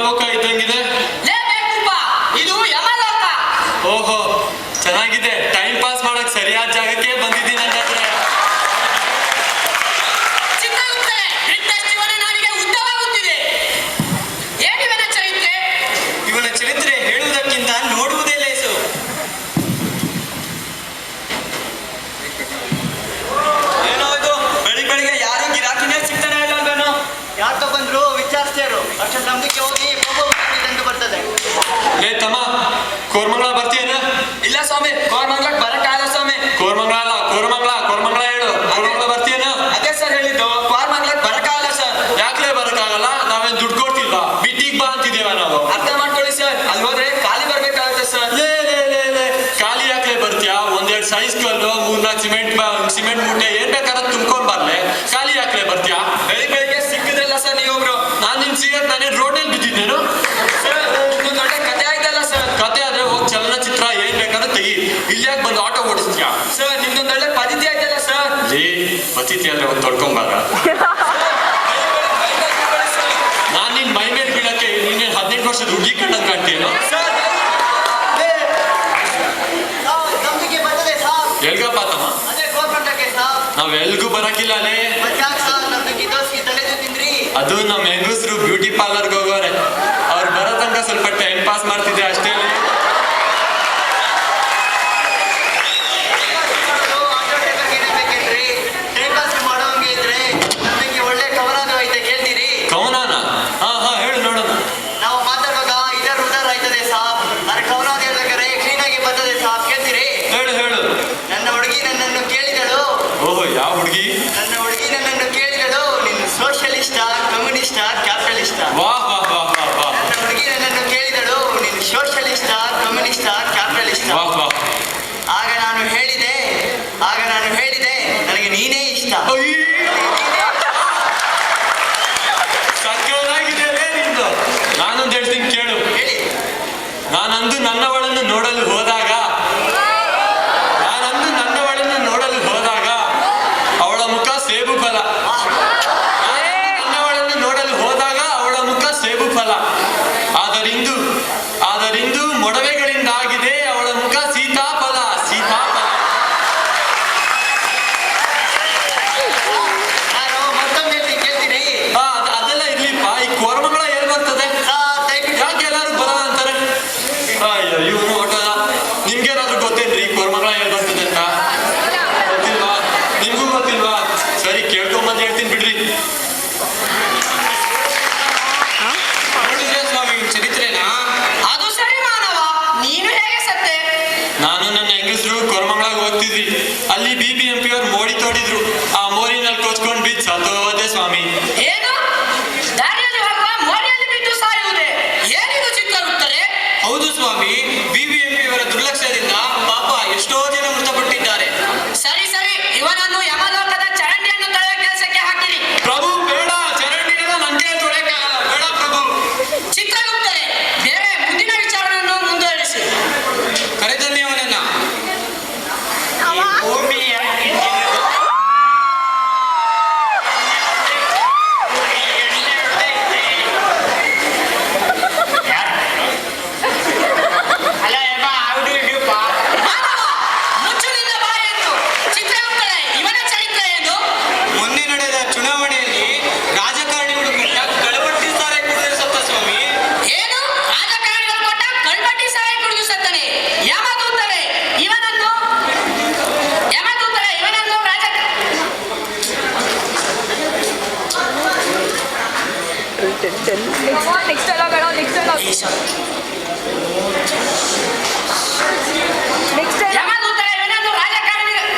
ಯಮಲೋಕ ಇದ್ದಂಗಿದೆ. ಇದು ಯಮಲೋಕ. ಓಹೋ, ಚೆನ್ನಾಗಿದೆ. ಟೈಮ್ ಪಾಸ್ ಮಾಡಕ್ ಸರಿಯಾದ ಜಾಗಕ್ಕೆ ಬಂದಿದ್ದೀನಿ ಅನ್ನೋದ್ರೆ. ಇವನ ಚರಿತ್ರೆ ಹೇಳುವುದಕ್ಕಿಂತ ನೋಡುವುದೇ ಲೇಸು. ಏನೋ ಇದು ಬೆಳಿಗ್ಗೆ ಯಾರು ಗಿರಾಕಿನೇ ಸಿಗ್ತಾನೆ ಇಲ್ಲವೇನೋ. ಯಾಕೆ ಬಂದ್ರು ವಿಚಾರಿಸ್ತಾರು, ಅಷ್ಟು ನಂಬಿಕೆ ಹೋಗಿ ತಂದು ಬರ್ತದೆ. ಲೇ ತಮ್ಮ, ಕೋರ್ಮಂಗ್ಲ ಬರ್ತೀಯನ? ಇಲ್ಲ ಸ್ವಾಮಿ, ಕೋರ್ಮಂಗ್ಲಕ್ಕೆ ಬರಕ್ಕಾಗಲ್ಲ ಸ್ವಾಮಿ. ಕೋರ್ಮಂಗ್ಲ ಅಲ್ಲ, ಕೋರ್ಮಂಗ್ಲ ಹೇಳು. ಕೋರ್ಮಂಗ್ಲ ಬರ್ತೀಯನ? ಅದೇ ಸರ್ ಹೇಳಿದ್ದು, ಕೋರ್ಮಂಗ್ಲಕ್ಕೆ ಬರಕ್ಕಾಗಲ್ಲ ಸರ್. ಯಾಕ್ಲೇ ಬರಕ್ಕಾಗಲ್ಲ? ನಾವೇನ್ ದುಡ್ಡು ಕೊಡ್ತಿಲ್ವಾ? ಬಿಟ್ಟಿಗ್ ಬಾ ಅಂತಿದ್ದೇವ ನಾವು. ಅರ್ಥ ಮಾಡ್ಕೊಳ್ಳಿ ಸರ್, ಅಲ್ಲಿ ಹೋದ್ರೆ ಖಾಲಿ ಬರ್ಬೇಕಾಗುತ್ತೆ ಸರ್. ಲೇ ಖಾಲಿ ಯಾಕ್ಲೆ ಬರ್ತೀಯಾ? ಒಂದೆರಡು ಸೈಜ್ ಕಲ್ಲು, 3-4 ಸಿಮೆಂಟ್ ಮೂಟೆ ಏನ್ ಬೇಕಾದ್ರೆ ತುಂಬ್ಕೊಂಡ್ ಬರ್ಲೆ. ಖಾಲಿ ಯಾಕ್ಲೆ ಬರ್ತೀಯಾ? ಬೆಳಿಗ್ಗೆ ಸಿಕ್ಕಿದ್ರಲ್ಲ ಸರ್ ನೀವೊಬ್ರು. ನಾನ್ ನಿನ್ ಸಿಗಕ್ ನಾನೇನ್ ರೋಡ್ನಲ್ಲಿ ಬಿದ್ದಿದ್ದೇನು? ಸರ್ ಇದು ದೊಡ್ಡ ಕತೆ ಆಯ್ತಲ್ಲ ಸರ್. ಕತೆ ಆದ್ರೆ ಹೋಗಿ ಚಲನಚಿತ್ರ ಏನ್ ಬೇಕಾದ್ರೆ ತೆಗಿ. ಇಲ್ಲಿ ಯಾಕೆ ಬಂದು ಆಟೋ ಓಡಿಸ್ತೀಯಾ? ಸರ್ ನಿಮ್ದೊಂದು ಒಳ್ಳೆ ಪದ್ಧತಿ ಆಯ್ತಲ್ಲ ಸರ್. ಲೇ ಪತಿಥಿ ಅಂದ್ರೆ ಒಂದು ತೊಡ್ಕೊಂಬಾರ. ನಾನ್ ನಿನ್ ಮೈ ಮೇಲೆ ಬೀಳಕ್ಕೆ ನೀನೇನ್ 18 ವರ್ಷದ ಹುಡುಗಿ ಕಂಡಂಗ್ ಕಾಣ್ತೀಯೇನೋ? ನಂಬಿಕೆ ಬರ್ತದೆ ಸಾಬ್. ಎಲ್ಗಪ್ಪ ತಮ್ಮ? ಅದೇ ಗೋಲ್ಕೊಂಡಕ್ಕೆ ಸಾಬ್. ನಾವ್ ಎಲ್ಗೂ ಬರಕಿಲ್ಲ ಲೇ. ಮತ್ತ್ಯಾಕ್ ಸಾಬ್ ನಮ್ದು ದೋಸ್ತಿ ತಲೆದು ತಿಂದ್ರಿ? ಅದು ನಮ್ಮ ಹೆಂಗಸರು ಬ್ಯೂಟಿ ಪಾರ್ಲರ್ಗೆ ಹೋಗೋರೆ. ಅವ್ರು ಬರೋ ತನಕ ಸ್ವಲ್ಪ ಟೈಮ್ ಪಾಸ್ ಮಾಡ್ತಿದ್ದೆ ಅಷ್ಟೇ. ಬೇಕೇನ್ರಿ? ಟೈಮ್ ಪಾಸ್ ಮಾಡೋಂಗೆ ಇದ್ರೆ ನಮಗೆ ಒಳ್ಳೆ ಕವನಾನು ಐತೆ, ಕೇಳ್ತೀರಿ? ಕವನಾನ? ಹಾ ಹೇಳು ನೋಡೋಣ. ನಾವು ಮಾತಾಡುವಾಗ ಉದರ್ ಆಯ್ತದೆ ಸಾಬ್. ಅದ್ರ ಕವನಾದ ಹೇಳ್ಬೇಕಾದ್ರೆ ಕ್ಲೀನ್ ಆಗಿ ಬರ್ತದೆ ಸಾಬ್, ಕೇಳ್ತೀರಿ? ಹೇಳು. ನನ್ನ ಹುಡುಗಿ ನನ್ನನ್ನು ಕೇಳಿದಳು. ಓಹೋ, ಯಾವ ಹುಡುಗಿ? ನನ್ನ ಹುಡುಗಿ ನನ್ನನ್ನು ಕೇಳಿದಳು, ನೀನು ಸೋಷಿಯಲಿಸ್ಟಾ, ಕಮ್ಯುನಿಸ್ಟಾ, ಕ್ಯಾಪಿಟಲಿಸ್ಟಾ? ವಾಹ್. ನನ್ನ ಹುಡುಗಿ ನನ್ನನ್ನು ಕೇಳಿದಳು, ನೀನು ಸೋಷಿಯಲಿಸ್ಟಾ, ಕಮ್ಯುನಿಸ್ಟಾ, ಕ್ಯಾಪಿಟಲಿಸ್ಟಾ? ವಾಹ್. ಆಗ ನಾನು ಹೇಳಿದೆ ನನಗೆ ನೀನೇ ಇಷ್ಟ. ಸಕ್ಕತ್ತಾಗಿದೆ ನಿಂದು. ನಾನೊಂದು ಹೇಳ್ತೀನಿ ಕೇಳು. ಹೇಳಿ. ನಾನಂದು ನನ್ನವಳನ್ನು ನೋಡಲು ಹೋದಾಗ ಅವಳ ಮುಖ ಸೇಬು ಫಲ. ನನ್ನವಳನ್ನು ನೋಡಲು ಹೋದಾಗ ಅವಳ ಮುಖ ಸೇಬು ಫಲ. ಆದರಿಂದು ಮೊಡವೆಗಳಿಂದಾಗಿದೆ ಅವಳ ಮುಖ ಸೀತಾಫಲ. ನಾನು ಮತ್ತೊಮ್ಮೆ ಹೇಳ್ತೀನಿ, ಕೇಳ್ತೀರಿ? ಅದೆಲ್ಲ ಇರ್ಲಿಪ್ಪ. ಈ ಕೋರ್ಮಂಗ್ಲ ಎಲ್ಲಿ ಬರ್ತದೆ? ಯಾಕೆ ಎಲ್ಲಾರು ಬರಲ್ಲ ಅಂತಾರೆ? ಅಯ್ಯೋ, ಇವನು ಹೊಟ್ಟದ. ನಿಮ್ಗೇನಾದ್ರು ಗೊತ್ತೇನ್ರಿ ಕೋರ್ಮಂಗ್ಲ ಎಲ್ಲಿ ಬರ್ತದೆ ಅಂತ? ಗೊತ್ತಿಲ್ವಾ? ನಿಮ್ಗೂ ಗೊತ್ತಿಲ್ವಾ? ಸರಿ, ಕೇಳ್ಕೊಂಬಂದು ಹೇಳ್ತೀನಿ ಬಿಡ್ರಿ. ನೋಡಿದ್ರೆ ಸ್ವಾಮಿ ಚರಿತ್ರೆನಾ? ಅದು ಸರಿ ಮಾನವ, ನೀನು ಹೇಗೆ ಸತ್ತೆ? ನಾನು ನನ್ನ ಹೆಂಗಸರು ಕೋರ್ಮಂಗ್ಲಾಗ ಹೋಗ್ತಿದ್ವಿ. ಅಲ್ಲಿ BBMP ಅವ್ರು ಮೋಡಿ ತೋಡಿದ್ರು. ಆ ಮೋರಿನಲ್ಲಿ ಕೊಚ್ಕೊಂಡ್ ಬಿದ್ದು ಸತ್ತೋದೆ ಸ್ವಾಮಿ. ಏನು? ದಾರಿಯಲ್ಲಿ ಹೋಗುವ ಮೋರಿಯಲ್ಲಿ ಬಿದ್ದು ಸಾಯುವುದೇ? ಏನಿದು ಚಿತ್ರಗುಪ್ತರೆ? ಹೌದು ಸ್ವಾಮಿ, BBMP ಅವರ ದುರ್ಲಕ್ಷ್ಯದಿಂದ ಪಾಪ ಎಷ್ಟೋ ಜನ ಮೃತಪಟ್ಟಿದ್ದಾರೆ. ಸರಿ, ಇವನನ್ನು ಯಮಲೋಕದ ಚರಂಡಿಯನ್ನು ತೊಳೆಯುವ ಕೆಲಸಕ್ಕೆ ಹಾಕಿರಿ. ಪ್ರಭು ಬೇಡ, ಚರಂಡಿಗೆಲ್ಲ ನಂಗೆ ತೊಳೆಯಕ್ಕಾಗಲ್ಲ. ಬೇಡ ಪ್ರಭು. ಚಿತ್ರಗುಪ್ತರೆ, ಬೇರೆ ಮುಂದಿನ ವಿಚಾರವನ್ನು ಮುಂದುವರಿಸಿ. ಕರೆದಲ್ಲಿ ಅವನನ್ನ. ಮುಚ್ಚು ನಿನ್ನ ಬಾಯನ್ನು. ಚಿತ್ರಗುಪ್ತರೆ, ಇವನ ಚರಿತ್ರೆ ಏನು? ಮೊನ್ನೆ ನಡೆದ ಚುನಾವಣೆಯಲ್ಲಿ ರಾಜಕಾರಣಿಗಳು ಕೊಟ್ಟ ಕಳವಟ್ಟಿ ಸಾರಾಯಿ ಕುಡಿದು ಸತ್ತ ಸ್ವಾಮಿ. ಏನು? ರಾಜಕಾರಣಿಗಳು ಕೊಟ್ಟ ಕಳ್ಬಟ್ಟಿ ಸಾರಾಯಿ ಕುಡಿದು ಸತ್ತನೆ? ಯಮದೂತರೆ, ಇವನನ್ನು ನೆಕ್ಸ್ಟ್ ಡೈಲಾಗ್ ಯಮದೂತರೆ, ಇವನನ್ನು ರಾಜಕಾರಣಿಗಳು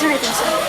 ಎಕ್ಸ್ಟೆಂಡ್ ಆಯ್ತೀನಿ ಸರ್